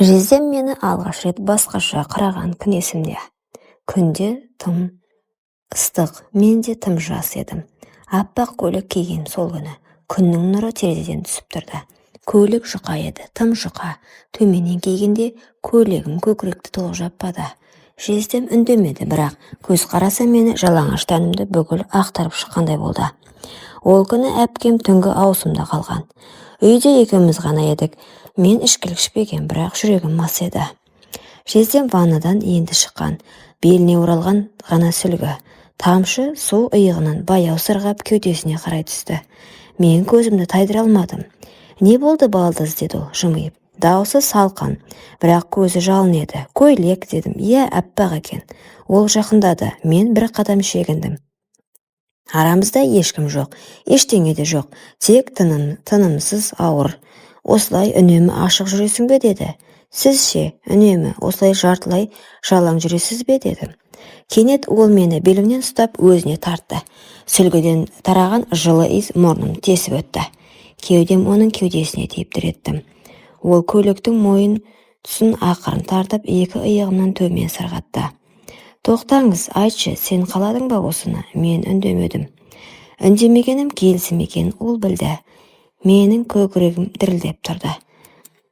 Жездем мені алғаш рет басқаша қараған күн есімде. Күнде тым ыстық, мен де тым жас едім. Аппақ көйлек киген сол күні. Күннің нұры терезеден түсіп тұрды. Көйлек жұқа еді, тым жұқа. Төменнен кигенде көйлегім көкіректі толық жаппады. Жездем үндемеді, бірақ көз қараса мені жалаңаш тәнімді бүкіл ақтарып шыққандай болды. Ол күні әпкем түнгі аусымда қалған. Үйде екеуміз ғана едік. Мен ішкілік ішпеген, бірақ жүрегім мас еді. Жездем ваннадан енді шыққан, беліне оралған ғана сүлгі. Тамшы су иығынан баяу сырғап кеудесіне қарай түсті. Мен көзімді тайдыра алмадым. «Не болды, балдыз?» деді ол жымиып. Даусы салқын, бірақ көзі жалын еді. «Көйлек» дедім. «Иә, аппақ екен». Ол жақындады. Мен бір қадам шегіндім. Арамызда ешкім жоқ, ештеңе де жоқ, тек тынымсыз ауыр. «Осылай үнемі ашық жүресің бе?» деді. «Сіз ше, үнемі осылай жартылай жалаң жүресіз бе?» дедім. Кенет ол мені белімнен ұстап өзіне тартты. Сүлгіден тараған жылы иіс мұрным тесіп өтті. Кеудем оның кеудесіне тиіп еттім. Ол көйлектің мойын тұсын ақырын тартып, екі иығымнан төмен сырғатты. «Тоқтаңыз, айтшы, сен қаладың ба осыны?» Мен үндемедім. Үндемегенім келісім екен, ол білді. Менің көкірегім дірілдеп тұрды.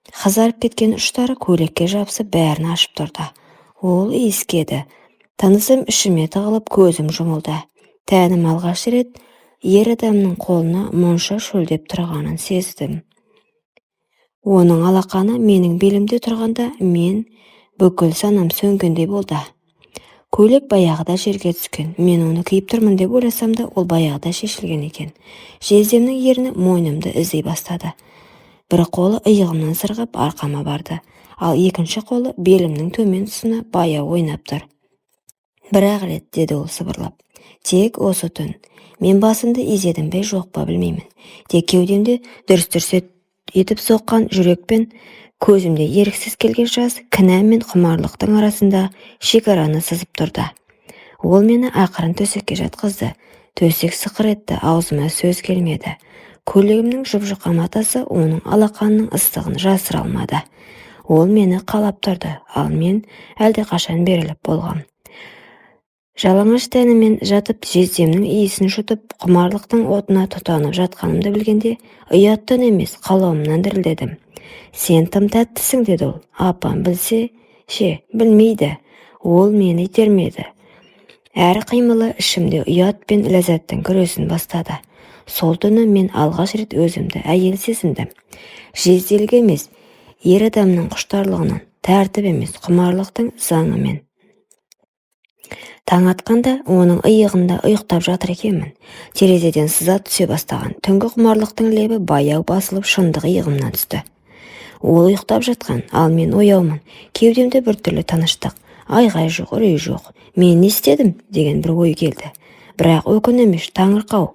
Қызарып кеткен ұштары көйлекке жабысып бәрін ашып тұрды. Ол иіскеді. Тынысым ішіме тығылып көзім жұмылды. Тәнім алғаш рет ер адамның қолына мұнша шөлдеп тұрғанын сездім. Оның алақаны менің белімде тұрғанда мен бүкіл санам сөнгендей болды. Көйлек баяғыда жерге түскен. Мен оны киіп тұрмын деп ойласам да, ол баяғыда шешілген екен. Жездемнің ерні мойнымды іздей бастады. Бір қолы иығымнан сырғып арқама барды, ал екінші қолы белімнің төмен тұсына баяу ойнап тұр. «Бір-ақ рет», деді ол сыбырлап. «Тек осы түн. Мен басымды изедім бе жоқ па білмеймін. Тек кеудемде дүрс-дүрс етіп соққан жүрекпен көзімде еріксіз келген жас, кінә мен құмарлықтың арасында шекараны сызып тұрды. Ол мені ақырын төсекке жатқызды. Төсек сықыр етті, аузыма сөз келмеді. Көйлегімнің жұп-жұқа матасы оның алақанының ыстығын жасыра алмады. Ол мені қалап тұрды, ал мен әлдеқашан беріліп болғам. Жалаңаш тәнімен жатып, жездемнің иісін жұтып, құмарлықтың отына тұтанып жатқанымды білгенде, ұяттан емес, қалауымнан дірілдедім. «Сен тым тәттісің», деді ол. Апам білсе ше, білмейді. Ол мені итермеді. Әр қимылы ішімде ұят пен ләззаттың күресін бастады. Сол түні мен алғаш рет өзімді әйел сезіндім. Жезделік емес, ер адамның құштарлығынан, тәртіп емес, құмарлықтың заңымен. Таң атқанда оның иығында ұйықтап жатыр екенмін. Терезеден сыза түсе бастаған түнгі құмарлықтың лебі баяу басылып шындық иығымнан түсті. Ол ұйықтап жатқан, ал мен ояумын. Кеудемде біртүрлі тыныштық, айғай жоқ, үрей жоқ. «Мен не істедім?» деген бір ой келді. Бірақ өкінемеш, таңырқау.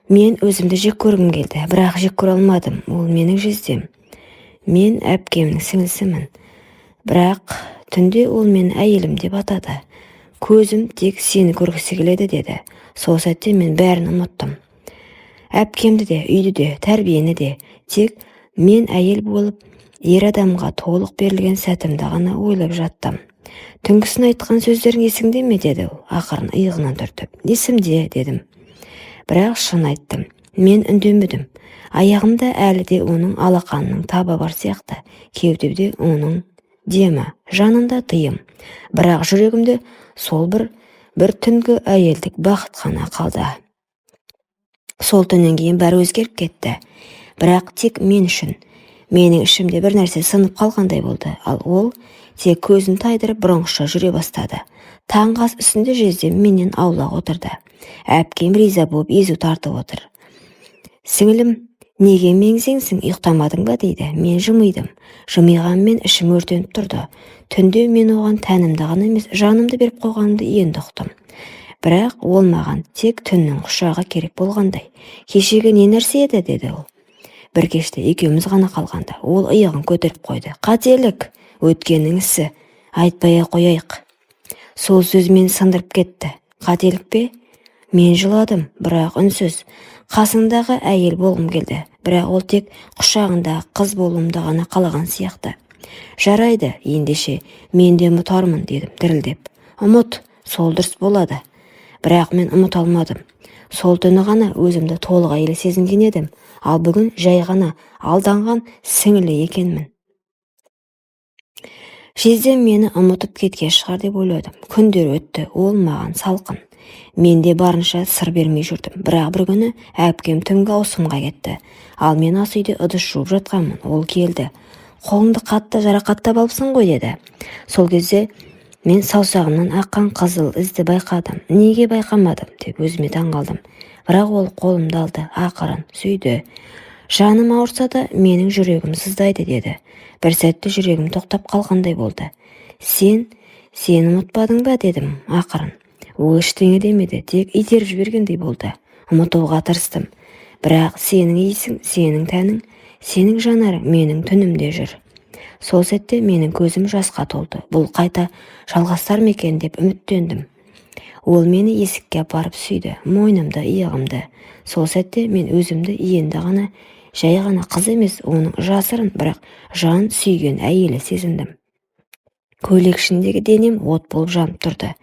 Мен өзімді жек көргім келді, бірақ жек көре алмадым. Ол менің жездем. Мен әпкемнің сіңлісімін. Бірақ түнде ол мені әйелім деп атады. «Көзім тек сені көргісі келеді» деді. Сол сәтте мен бәрін ұмыттым. Әпкемді де, үйді де, тәрбиені де. Тек мен әйел болып, ер адамға толық берілген сәтімді ғана ойлап жаттым. «Түнгісін айтқан сөздерің есіңде ме?» деді ол, ақырын иығынан түртіп. «Есімде» дедім. Бірақ шын айттым. Мен үндемедім. Аяғымда әлі де оның алақанының табы бар сияқты. Кеудемде оның демі, жанымда тыйым. Бірақ жүрегімде сол бір түнгі әйелдік бақыт қана қалды. Сол түннен кейін бәрі өзгеріп кетті. Бірақ тек мен үшін. Менің ішімде бір нәрсе сынып қалғандай болды, ал ол тек көзін тайдырып бұрынғыша жүре бастады. Таңғы ас үстінде жездем менен аулақ отырды. Әпкем риза болып езу тартып отыр. «Сіңілім, неге меңзеңсің, ұйықтамадың ба?» дейді. Мен жымидым. Жымиғанмен ішім өртеніп тұрды. Түнде мен оған тәнімді ғана емес, жанымды беріп қойғанымды енді ұқтым. Бірақ ол маған тек түннің құшағы керек болғандай. «Кешегі не нәрсе еді?» деді ол. Бір кеште екеуміз ғана қалғанда, ол иығын көтеріп қойды. «Қателік, өткеннің ісі, айтпай қояйық». Сол сөз мені сындырып кетті. «Қателік пе?» Мен жыладым, бірақ үнсіз. Қасындағы әйел болғым келді, бірақ ол тек құшағында қыз болуымды ғана қалаған сияқты. Жарайды, ендеше мен де ұмытармын дедім дірілдеп. Ұмыт, сол дұрыс болады. Бірақ мен ұмыта алмадым. Сол түні ғана өзімді толық әйел сезінген едім, ал бүгін жай ғана алданған сіңілі екенмін. Жездем мені ұмытып кеткен шығар деп ойладым. Күндер өтті, ол маған салқын. Мен де барынша сыр бермей жүрдім. Бірақ бір күні әпкем түнгі ауысымға кетті. Ал мен ас үйде ыдыс жуып жатқанмын. Ол келді. Қолыңды қатты жарақаттап алыпсың ғой деді. Сол кезде мен саусағымнан аққан қызыл ізді байқадым. Неге байқамадым деп өзіме таңғалдым. Бірақ ол қолымды алды, ақырын сүйді. Жаным ауырса да менің жүрегім сыздайды деді. Бір сәтте жүрегім тоқтап қалғандай болды. Сен ұмытпадың ба дедім ақырын. Ол ештеңе демеді, тек итеріп жібергендей болды. Ұмытуға тырыстым. Бірақ сенің иісің, сенің тәнің, сенің жанарың менің түнімде жүр. Сол сәтте менің көзім жасқа толды. Бұл қайта жалғастар ма екен деп үміттендім. Ол мені есікке апарып сүйді, мойнымды, иығымды. Сол сәтте мен өзімді енді ғана, жай ғана қыз емес, оның жасырын, бірақ жан сүйген әйелі сезіндім. Көйлек ішіндегі денем от болып жанып тұрды.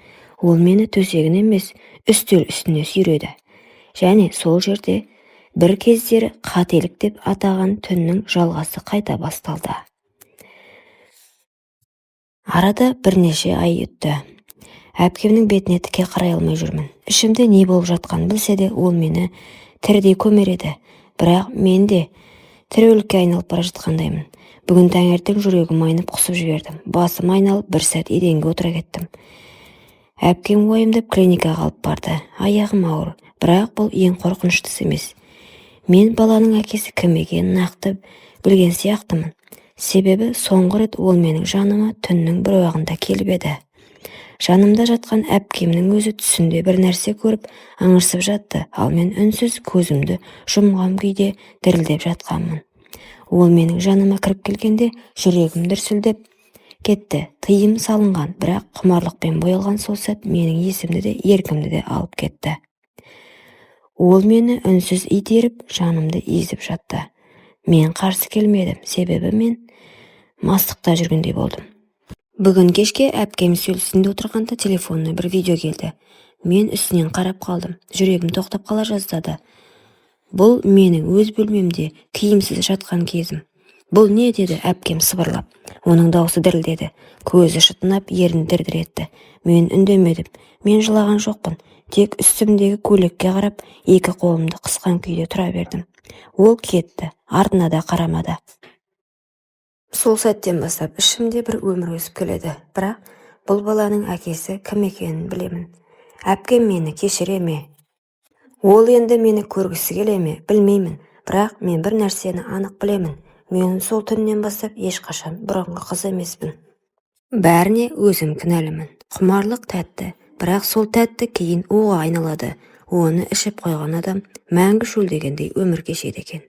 Ол мені төсегін емес, үстел үстіне сүйреді. Және сол жерде бір кездері қателік деп атаған түннің жалғасы қайта басталды. Арада бірнеше ай өтті. Әпкемнің бетіне тіке қарай алмай жүрмін. Ішімде не болып жатқанын білсе де, ол мені тірідей көмереді. Бірақ мен де тірі өлікке айналып бара жатқандаймын. Бүгін таңертең жүрегім айнып құсып жібердім. Басым айналып бір сәт еденге отыра кеттім. Әпкем уайымдап клиникаға алып барды. Аяғым ауыр, бірақ бұл ең қорқыныштысы емес. Мен баланың әкесі кім екенін нақты білген сияқтымын. Себебі соңғы рет ол менің жаныма түннің бір уағында келіп еді. Жанымда жатқан әпкемнің өзі түсінде бір нәрсе көріп аңырсып жатты, ал мен үнсіз көзімді жұмған күйде дірілдеп жатқанмын. Ол менің жаныма кіріп келгенде жүрегім дүрсілдеп кетті. Тыйым салынған, бірақ құмарлықпен боялған сол сәт менің есімді де еркімді де алып кетті. Ол мені үнсіз итеріп, жанымды езіп жатты. Мен қарсы келмедім, себебі мен мастықта жүргендей болдым. Бүгін кешке әпкем үстелінде отырғанда телефонына бір видео келді. Мен үстінен қарап қалдым. Жүрегім тоқтап қала жаздады. Бұл менің өз бөлмемде киімсіз жатқан кезім. Бұл не деді әпкем сыбырлап. Оның даусы дірілдеді. Көзі шытынап, ерні дір-дір етті. Мен үндемедім. Мен жылаған жоқпын. Тек үстімдегі көйлекке қарап, екі қолымды қысқан күйде тұра бердім. Ол кетті, артына да қарамады. Сол сәттен бастап ішімде бір өмір өсіп келеді. Бірақ бұл баланың әкесі кім екенін білемін. Әпкем мені кешіре ме? Ол енді мені көргісі келе ме? Білмеймін. Бірақ мен бір нәрсені анық білемін. Мен сол түннен бастап ешқашан бұрынғы қыз емеспін. Бәріне өзім кінәлімін. Құмарлық тәтті, бірақ сол тәтті кейін уға айналады. Оны ішіп қойған адам мәңгі шөлдегендей өмір кешеді екен.